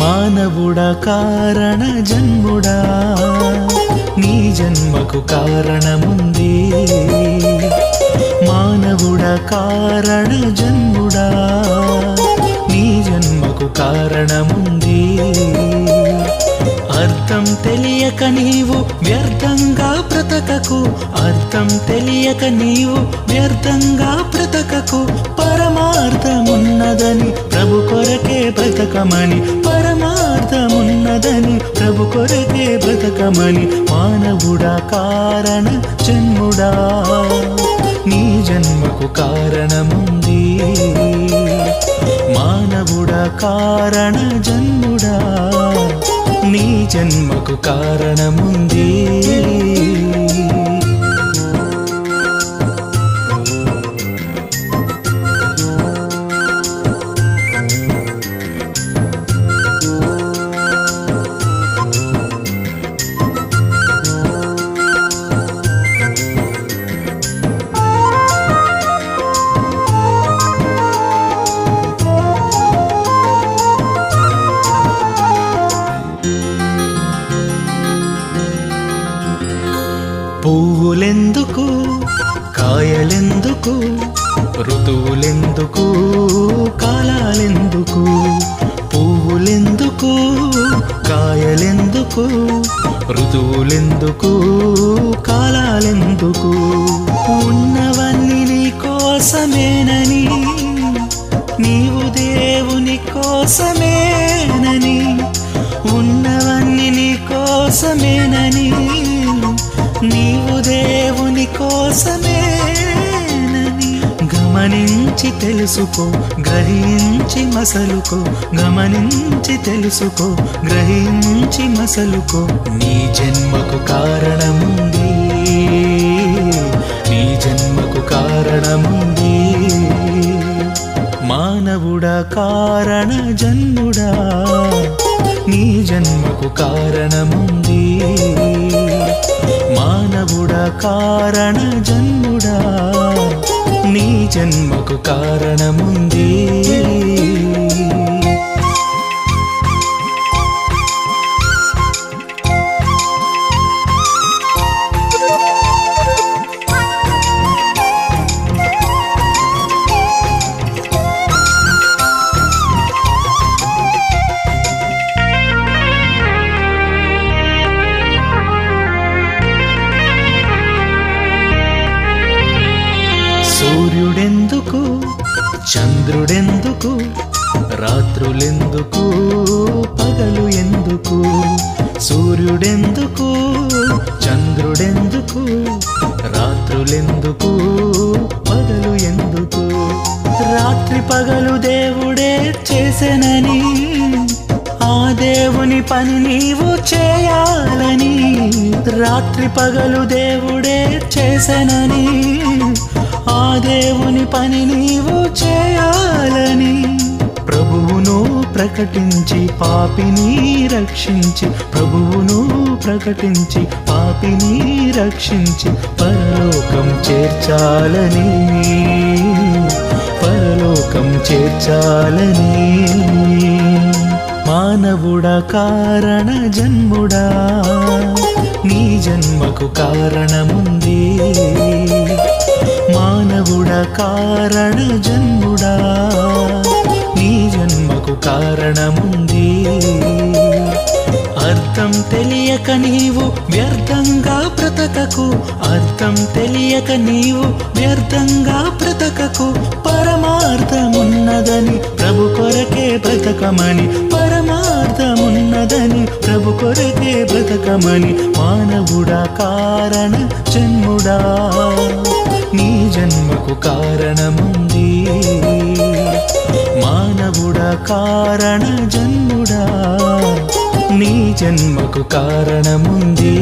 మానవుడా కారణ జన్ముడా నీ జన్మకు కారణముంది మానవుడా కారణ జన్ముడా నీ జన్మకు కారణముంది అర్థం తెలియక నీవు వ్యర్థంగా బ్రతకకు అర్థం తెలియక నీవు వ్యర్థంగా బ్రతకకు పరమార్థమున్నదని ప్రభు కొరకే బ్రతకమని పరమార్థమున్నదని ప్రభు కొరకే బ్రతకమని మానవుడా కారణ జన్ముడా నీ జన్మకు కారణముంది మానవుడా కారణ జన్ముడా నీ జన్మకు కారణముంది పువ్వులెందుకు కాయలెందుకు ఋతువులెందుకు కాలాలెందుకు పువ్వులెందుకు కాయలెందుకు ఋతువులెందుకు కాలాలెందుకు ఉన్నవన్నీ నీ కోసమేనని నీవు దేవుని కోసమేనని ఉన్నవన్నీ నీ కోసమేనని నీవు దేవుని కోసమేనని గమనించి తెలుసుకో గ్రహించి మసలుకో గమనించి తెలుసుకో గ్రహించి మసలుకో నీ జన్మకు కారణముంది నీ జన్మకు కారణముంది మానవుడా కారణ జన్ముడా నీ జన్మకు కారణముంది మానవుడా కారణ జన్ముడా నీ జన్మకు కారణముంది సూర్యుడెందుకు చంద్రుడెందుకు రాత్రులెందుకు పగలు ఎందుకు సూర్యుడెందుకు చంద్రుడెందుకు రాత్రులెందుకు పగలు ఎందుకు రాత్రి పగలు దేవుడే చేసెనని ఆ దేవుని పని నీవు చేయాలని రాత్రి పగలు దేవుడే చేసెనని ఆ దేవుని పని నీవు చేయాలని ప్రభువును ప్రకటించి పాపిని రక్షించి ప్రభువును ప్రకటించి పాపిని రక్షించి పరలోకం చేర్చాలని పరలోకం చేర్చాలని మానవుడా కారణ జన్ముడా నీ జన్మకు కారణముంది మానవుడా కారణ జన్ముడా నీ జన్మకు కారణముంది అర్థం తెలియక నీవు వ్యర్థంగా బ్రతకకు అర్థం తెలియక నీవు వ్యర్థంగా బ్రతకకు పరమార్థమున్నదని ప్రభు కొరకే బ్రతకమని పరమార్థమున్నదని ప్రభు కొరకే బ్రతకమని మానవుడా కారణ జన్ముడా నీ జన్మకు కారణముంది మానవుడా కారణ జన్ముడా నీ జన్మకు కారణముంది